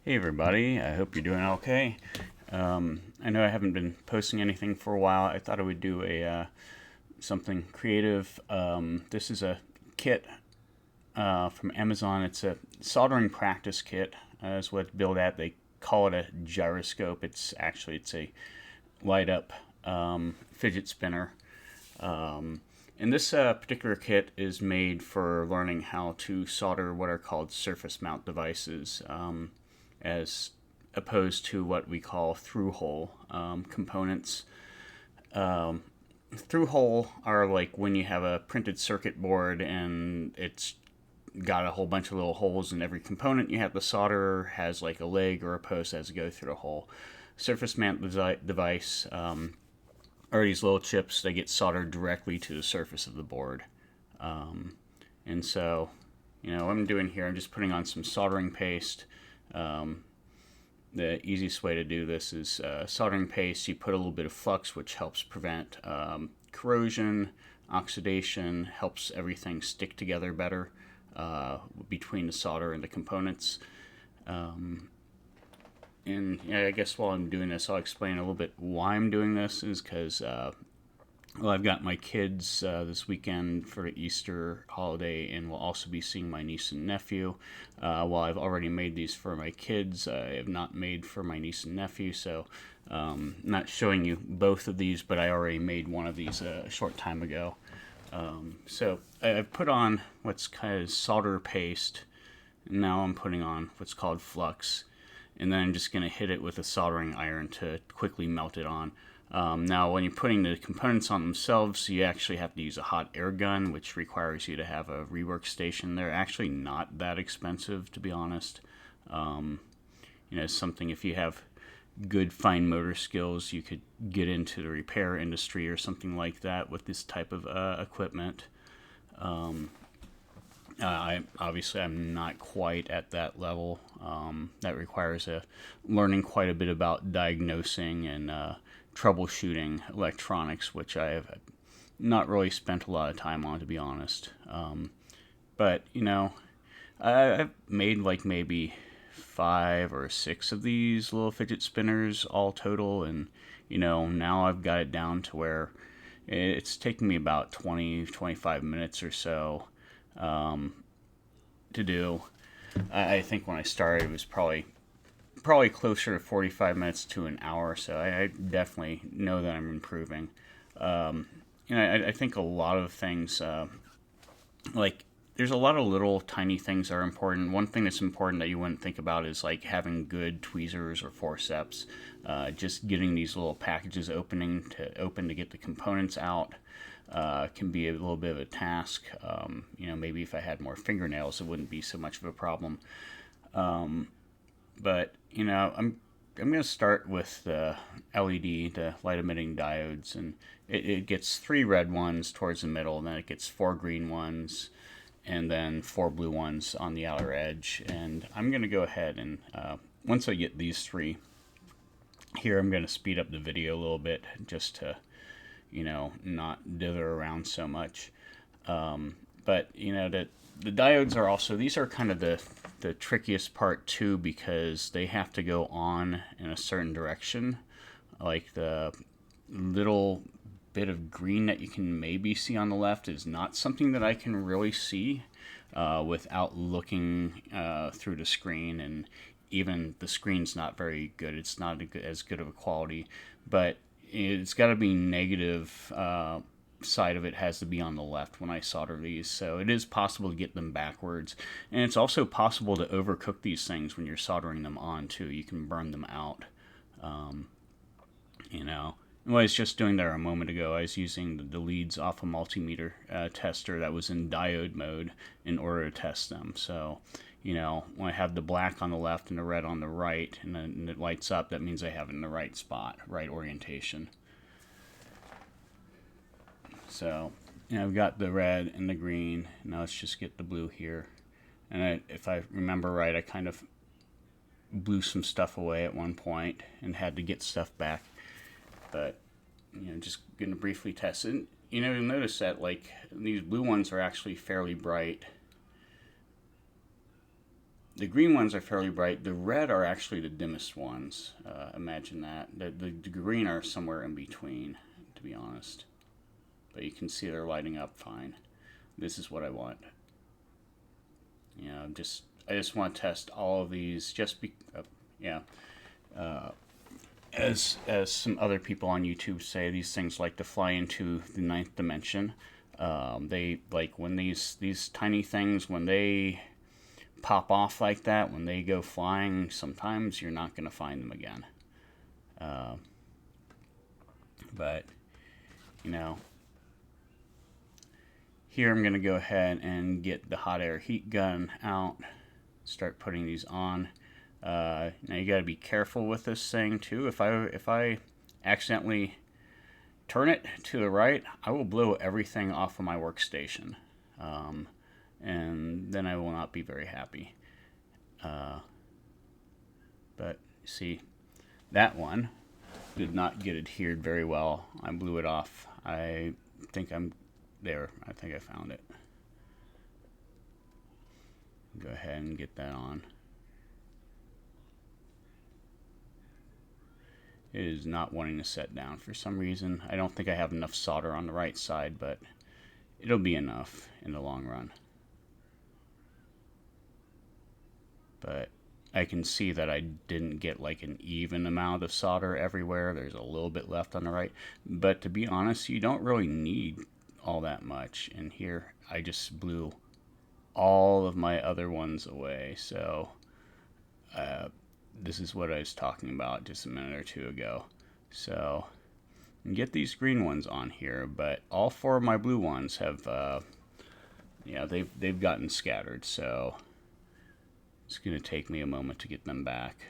Hey everybody, I hope you're doing okay. I know I haven't been posting anything for a while. I thought I would do a something creative. This is a kit from Amazon. It's a soldering practice kit. Is what it's billed at. They call it a gyroscope. It's a light up fidget spinner. And this particular kit is made for learning how to solder what are called surface mount devices, as opposed to what we call through hole components. Through hole are like when you have a printed circuit board and it's got a whole bunch of little holes in every component you have to solder, has like a leg or a post that has to go through the hole. Surface mount device are these little chips that get soldered directly to the surface of the board. And so, what I'm doing here, I'm just putting on some soldering paste. The easiest way to do this is soldering paste. You put a little bit of flux, which helps prevent corrosion, oxidation, helps everything stick together better between the solder and the components. And I guess while I'm doing this, I'll explain a little bit why I'm doing this. Is because I've got my kids this weekend for the Easter holiday, and we'll also be seeing my niece and nephew. While I've already made these for my kids, I have not made for my niece and nephew, so I'm not showing you both of these, but I already made one of these a short time ago. So I've put on what's kind of solder paste, and now I'm putting on what's called flux, and then I'm just going to hit it with a soldering iron to quickly melt it on. Now, when you're putting the components on themselves, you actually have to use a hot air gun, which requires you to have a rework station. They're actually not that expensive, to be honest. Something if you have good fine motor skills, you could get into the repair industry or something like that with this type of equipment. I'm not quite at that level. That requires learning quite a bit about diagnosing and troubleshooting electronics, which I have not really spent a lot of time on, to be honest. But I've made like maybe 5 or 6 of these little fidget spinners all total, and now I've got it down to where it's taking me about 20-25 minutes or so to do. I think when I started, it was probably closer to 45 minutes to an hour. So I definitely know that I'm improving. I think a lot of things, like there's a lot of little tiny things that are important. One thing that's important that you wouldn't think about is like having good tweezers or forceps. Just getting these little packages open to get the components out can be a little bit of a task. Maybe if I had more fingernails, it wouldn't be so much of a problem. But I'm going to start with the LED, the light emitting diodes, and it gets 3 red ones towards the middle, and then it gets 4 green ones, and then 4 blue ones on the outer edge. And I'm going to go ahead and once I get these 3 here, I'm going to speed up the video a little bit just to not dither around so much. But the diodes are also, these are kind of the trickiest part too, because they have to go on in a certain direction. Like the little bit of green that you can maybe see on the left is not something that I can really see without looking through the screen, and even the screen's not very good. It's not as good of a quality, but it's got to be negative side of it has to be on the left when I solder these. So it is possible to get them backwards, and it's also possible to overcook these things when you're soldering them on too. You can burn them out. What I was just doing there a moment ago, I was using the leads off a multimeter tester that was in diode mode in order to test them. So when I have the black on the left and the red on the right, and then it lights up, that means I have it in the right spot, right orientation. So, I've got the red and the green. Now let's just get the blue here. And if I remember right, I kind of blew some stuff away at one point and had to get stuff back. But, just going to briefly test it. You'll notice that, like, these blue ones are actually fairly bright. The green ones are fairly bright. The red are actually the dimmest ones. Imagine that. The green are somewhere in between, to be honest. But you can see they're lighting up fine. This is what I want. You know, I just want to test all of these. Yeah. As some other people on YouTube say, these things like to fly into the ninth dimension. They like when these tiny things, when they pop off like that, when they go flying, sometimes you're not going to find them again. But you know, here I'm going to go ahead and get the hot air heat gun out, start putting these on. Now you got to be careful with this thing too. If I accidentally turn it to the right, I will blow everything off of my workstation, and then I will not be very happy. But see, that one did not get adhered very well. I blew it off. I think I'm there. I think I found it. Go ahead and get that on. It is not wanting to set down for some reason. I don't think I have enough solder on the right side, but it'll be enough in the long run. But I can see that I didn't get like an even amount of solder everywhere. There's a little bit left on the right. But to be honest, you don't really need all that much. And here I just blew all of my other ones away. So this is what I was talking about just a minute or two ago. So get these green ones on here, but all four of my blue ones have, they've gotten scattered. So it's going to take me a moment to get them back.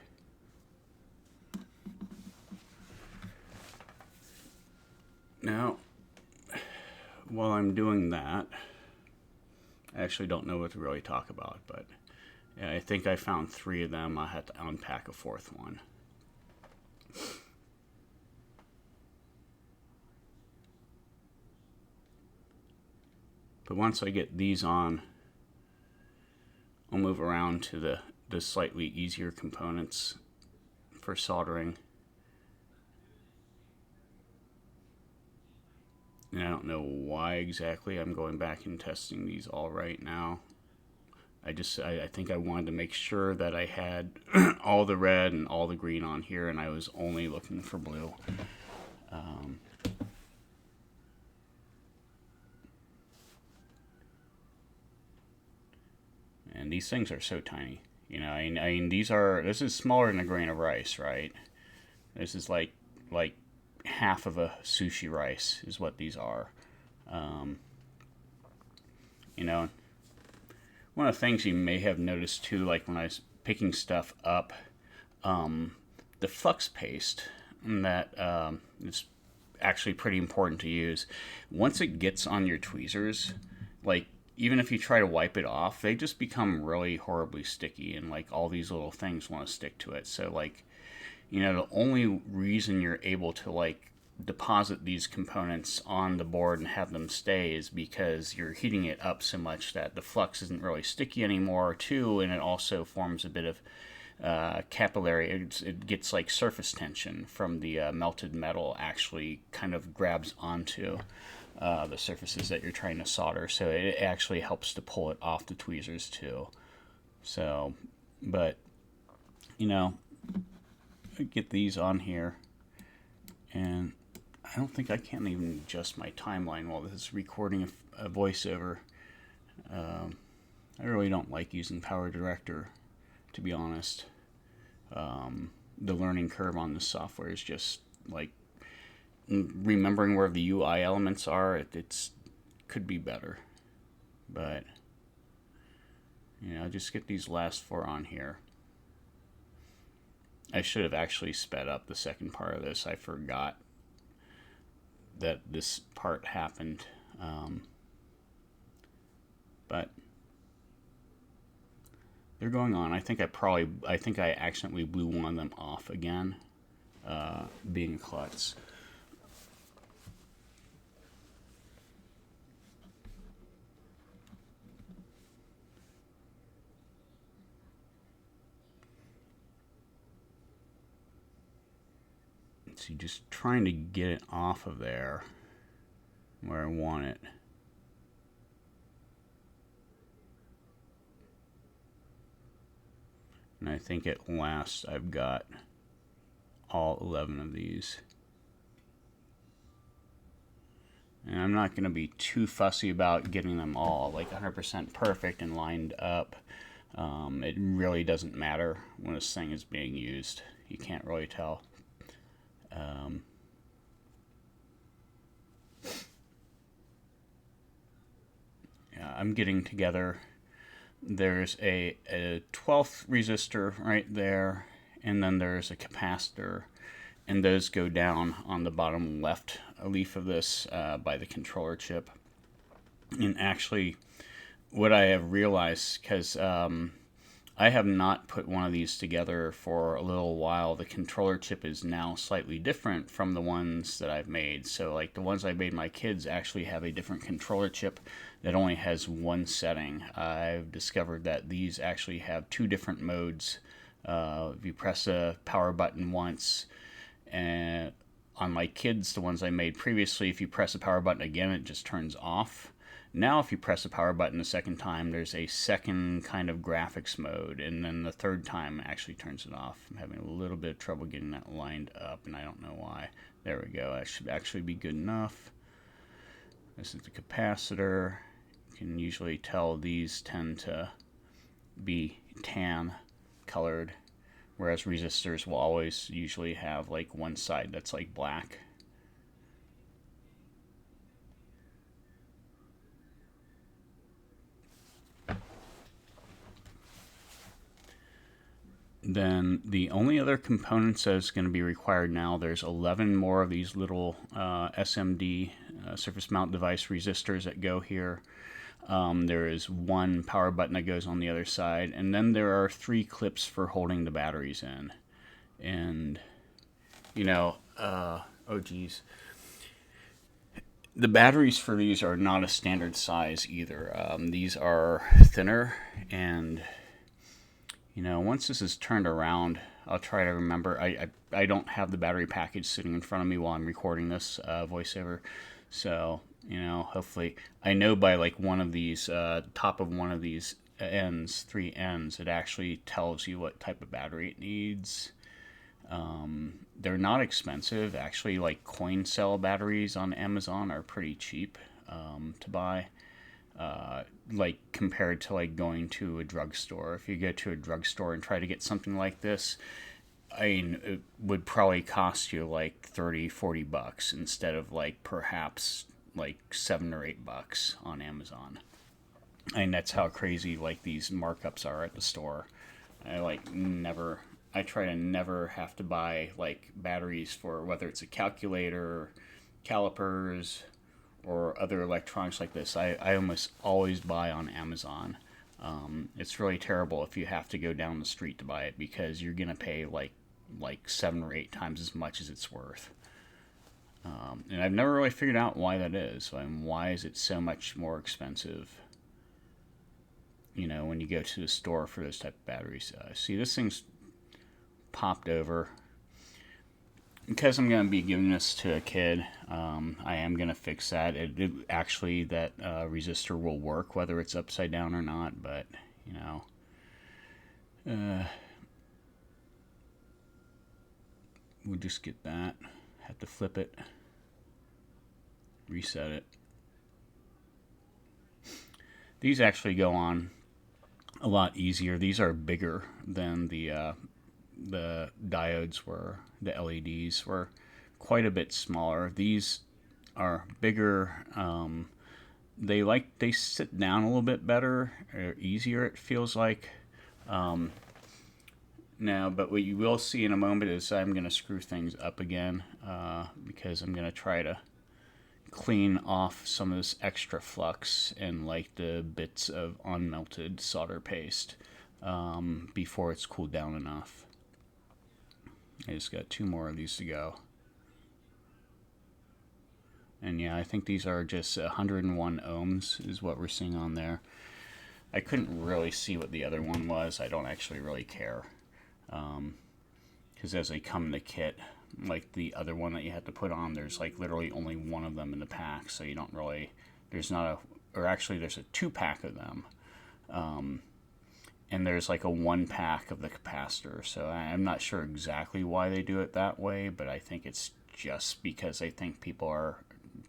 Now, while I'm doing that, I actually don't know what to really talk about, but I think I found 3 of them. I had to unpack a 4th one. But once I get these on, I'll move around to the slightly easier components for soldering. And I don't know why exactly I'm going back and testing these all right now. I think I wanted to make sure that I had all the red and all the green on here, and I was only looking for blue. And these things are so tiny. You know, I mean, this is smaller than a grain of rice, right? This is like half of a sushi rice is what these are. You know, one of the things you may have noticed too, like when I was picking stuff up, the flux paste that is actually pretty important to use. Once it gets on your tweezers, like even if you try to wipe it off, they just become really horribly sticky, and like all these little things want to stick to it. So like, you know, the only reason you're able to like deposit these components on the board and have them stay is because you're heating it up so much that the flux isn't really sticky anymore too, and it also forms a bit of capillary. It gets like surface tension from the melted metal actually kind of grabs onto the surfaces that you're trying to solder, so it actually helps to pull it off the tweezers too. So, but you know, get these on here, and I don't think I can even adjust my timeline while this is recording a voiceover. I really don't like using Power Director, to be honest. The learning curve on this software is just like remembering where the UI elements are. It's could be better, but you know, just get these last 4 on here. I should have actually sped up the second part of this. I forgot that this part happened. But they're going on. I think I accidentally blew one of them off again, being a klutz. So just trying to get it off of there where I want it. And I think at last I've got all 11 of these. And I'm not going to be too fussy about getting them all like 100% perfect and lined up. It really doesn't matter when this thing is being used. You can't really tell. Yeah, I'm getting together. There's a 12th resistor right there, and then there's a capacitor, and those go down on the bottom left leaf of this by the controller chip. And actually, what I have realized, because I have not put one of these together for a little while, the controller chip is now slightly different from the ones that I've made. So like the ones I made my kids actually have a different controller chip that only has one setting. I've discovered that these actually have two different modes. If you press a power button once, and on my kids, the ones I made previously, if you press the power button again, it just turns off. Now if you press the power button a second time, there's a second kind of graphics mode, and then the third time actually turns it off. I'm having a little bit of trouble getting that lined up, and I don't know why. There we go. That should actually be good enough. This is the capacitor. You can usually tell these tend to be tan colored, whereas resistors will always usually have like one side that's like black. Then the only other components that's going to be required now, there's 11 more of these little SMD, surface mount device resistors that go here. There is one power button that goes on the other side, and then there are 3 clips for holding the batteries in. And, you know, oh geez. The batteries for these are not a standard size either. These are thinner, and you know, once this is turned around, I'll try to remember. I don't have the battery package sitting in front of me while I'm recording this voiceover. So, you know, hopefully, I know by like one of these, top of one of these ends, 3 ends, it actually tells you what type of battery it needs. They're not expensive. Actually, like coin cell batteries on Amazon are pretty cheap to buy. Like compared to like going to a drugstore. If you go to a drugstore and try to get something like this, I mean, it would probably cost you like 30-40 bucks instead of like perhaps like $7 or $8 on Amazon. And that's how crazy like these markups are at the store. I try to never have to buy like batteries for whether it's a calculator, calipers, or other electronics like this. I almost always buy on Amazon. It's really terrible if you have to go down the street to buy it because you're gonna pay like 7 or 8 times as much as it's worth. And I've never really figured out why that is. I mean, why is it so much more expensive? You know, when you go to the store for those type of batteries. See, this thing's popped over. Because I'm going to be giving this to a kid, I am going to fix that. Actually, that resistor will work whether it's upside down or not, but, you know. We'll just get that. Have to flip it. Reset it. These actually go on a lot easier. These are bigger than the diodes were. The LEDs were quite a bit smaller. These are bigger. They sit down a little bit better, or easier. It feels like. Now, but what you will see in a moment is I'm going to screw things up again because I'm going to try to clean off some of this extra flux and like the bits of unmelted solder paste before it's cooled down enough. I just got 2 more of these to go. And yeah, I think these are just 101 ohms is what we're seeing on there. I couldn't really see what the other one was. I don't actually really care. Because as they come in the kit, like the other one that you have to put on, there's like literally only one of them in the pack, so you don't really, there's not a, or actually there's a 2-pack of them. And there's like a 1-pack of the capacitor. So I'm not sure exactly why they do it that way, but I think it's just because I think people are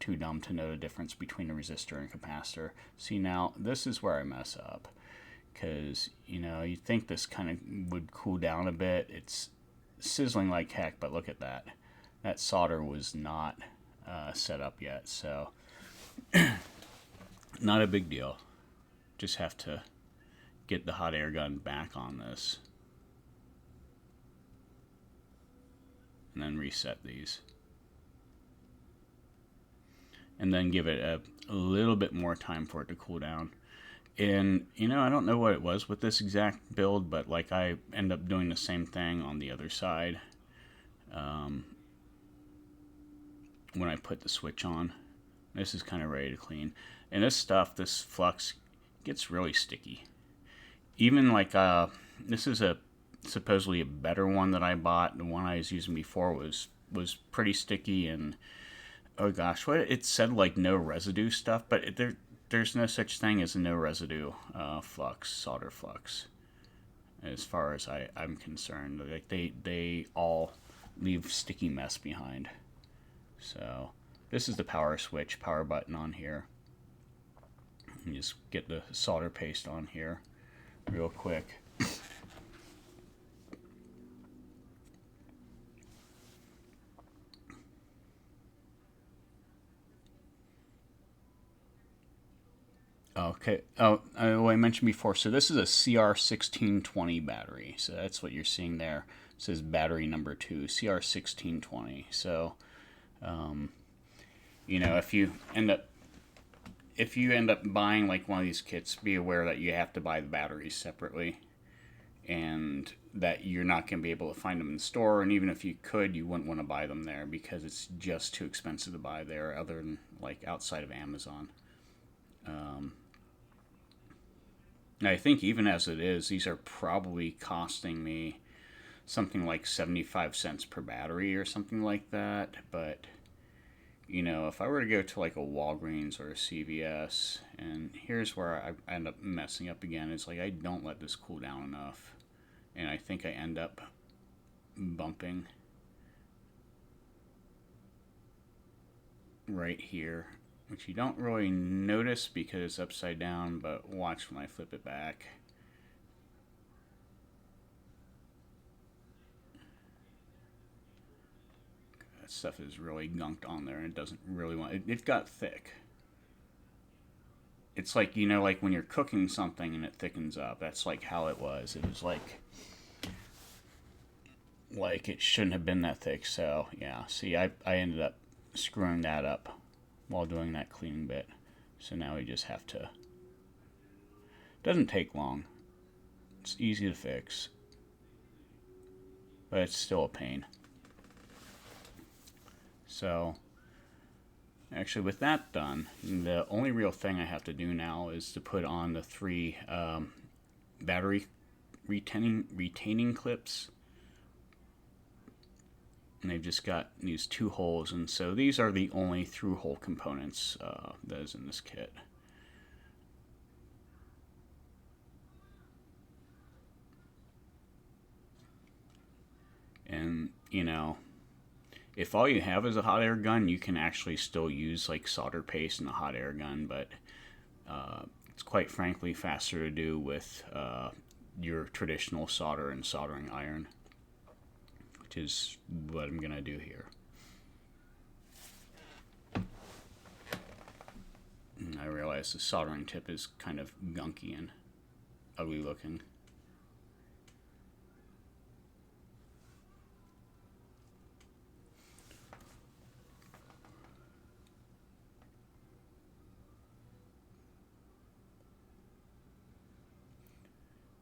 too dumb to know the difference between a resistor and capacitor. See, now this is where I mess up, because you think this kind of would cool down a bit. It's sizzling like heck, but look at that. That solder was not set up yet, so not a big deal. Just have to get the hot air gun back on this and then reset these, and then give it a little bit more time for it to cool down. And I don't know what it was with this exact build, but like I end up doing the same thing on the other side when I put the switch on. This is kind of ready to clean, and this stuff, this flux, gets really sticky. Even like this is a supposedly a better one that I bought. The one I was using before was pretty sticky, and oh gosh, what it said, like no residue stuff, but there's no such thing as a no residue flux, solder flux, as far as I'm concerned. Like they all leave sticky mess behind. So this is the power switch, power button on here. You just get the solder paste on here real quick. Okay. Oh, I mentioned before. So this is a CR1620 battery. So that's what you're seeing there. It says battery number 2, CR1620. So, if you end up buying like one of these kits, be aware that you have to buy the batteries separately, and that you're not going to be able to find them in the store. And even if you could, you wouldn't want to buy them there because it's just too expensive to buy there, other than like outside of Amazon. I think even as it is, these are probably costing me something like 75 cents per battery or something like that. But if I were to go to like a Walgreens or a CVS, and here's where I end up messing up again, is like I don't let this cool down enough, and I think I end up bumping right here, which you don't really notice because it's upside down, but watch when I flip it back. That stuff is really gunked on there, and it doesn't really want it got thick. It's like, like when you're cooking something and it thickens up. That's like how it was. It was like it shouldn't have been that thick. So yeah, see, I ended up screwing that up while doing that cleaning bit. So now we just have to, doesn't take long, it's easy to fix, but it's still a pain. So actually, with that done, the only real thing I have to do now is to put on the 3 battery retaining clips. And they've just got these 2 holes, and so these are the only through hole components that is in this kit. And if all you have is a hot air gun, you can actually still use like solder paste in a hot air gun, but it's quite frankly faster to do with your traditional solder and soldering iron, which is what I'm gonna do here. And I realize the soldering tip is kind of gunky and ugly looking.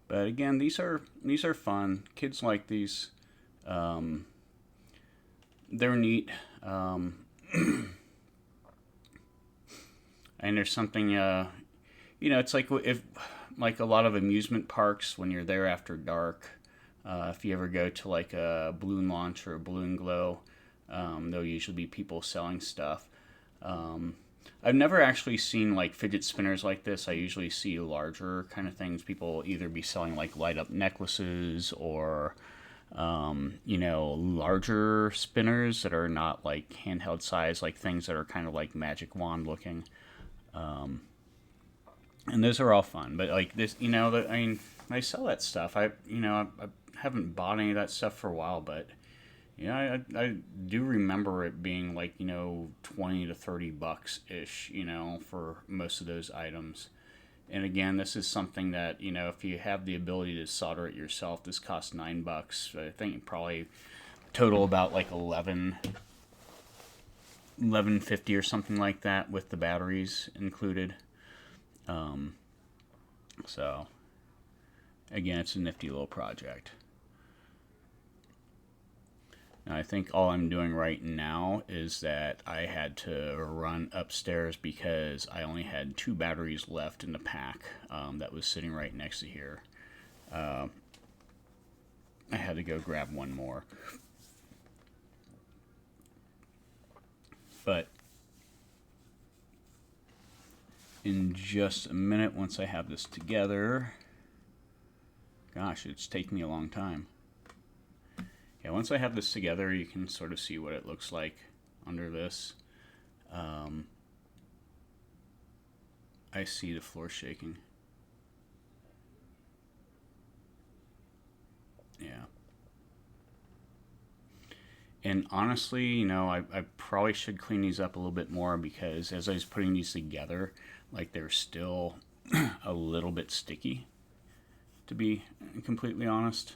But again, these are fun. Kids like these. They're neat. And there's something, it's like if like a lot of amusement parks when you're there after dark. If you ever go to like a balloon launch or a balloon glow, there'll usually be people selling stuff. Um, I've never actually seen like fidget spinners like this. I usually see larger kind of things. People either be selling like light up necklaces or, larger spinners that are not like handheld size, like things that are kind of like magic wand looking. And those are all fun. But like this, I sell that stuff. I haven't bought any of that stuff for a while, but I do remember it being like 20 to 30 bucks ish, for most of those items. And again, this is something that if you have the ability to solder it yourself, this costs $9. I think probably total about like 11.50 or something like that with the batteries included. Um, so again, it's a nifty little project. Now, I think all I'm doing right now is that I had to run upstairs because I only had 2 batteries left in the pack that was sitting right next to here. I had to go grab one more. But in just a minute, once I have this together, gosh, it's taken me a long time. Yeah, once I have this together, you can sort of see what it looks like under this. I see the floor shaking. Yeah. And honestly, I probably should clean these up a little bit more because as I was putting these together, like they're still a little bit sticky, to be completely honest.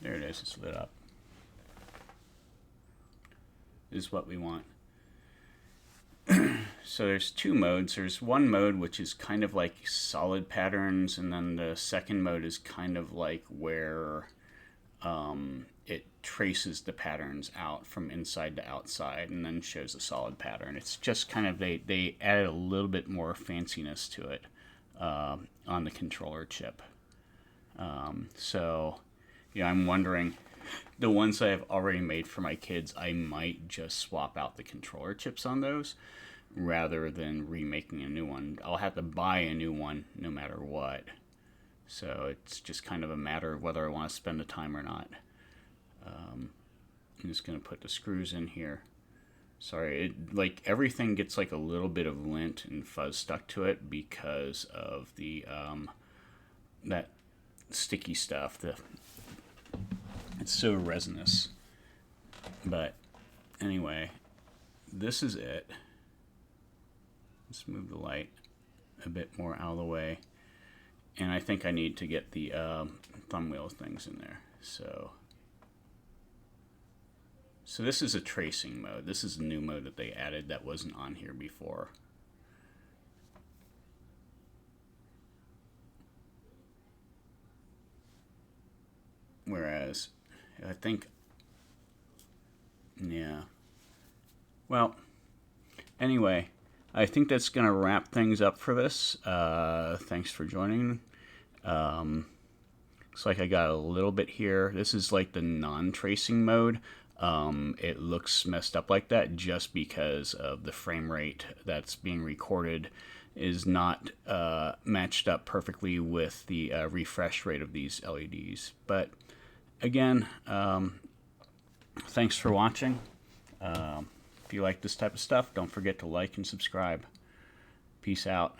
There it is, it's lit up. This is what we want. So there's 2 modes. There's one mode which is kind of like solid patterns, and then the second mode is kind of like where it traces the patterns out from inside to outside and then shows a solid pattern. It's just kind of, they added a little bit more fanciness to it on the controller chip. So I'm wondering, the ones I have already made for my kids, I might just swap out the controller chips on those rather than remaking a new one. I'll have to buy a new one no matter what. So it's just kind of a matter of whether I want to spend the time or not. I'm just going to put the screws in here. Sorry, like everything gets like a little bit of lint and fuzz stuck to it because of the that sticky stuff. It's so resinous. But anyway, this is it. Let's move the light a bit more out of the way. And I think I need to get the thumb wheel things in there. So this is a tracing mode. This is a new mode that they added that wasn't on here before. Whereas, I think, yeah. Well, anyway, I think that's going to wrap things up for this. Thanks for joining. Looks like I got a little bit here. This is like the non-tracing mode. It looks messed up like that just because of the frame rate that's being recorded is not matched up perfectly with the refresh rate of these LEDs. But again, thanks for watching. If you like this type of stuff, don't forget to like and subscribe. Peace out.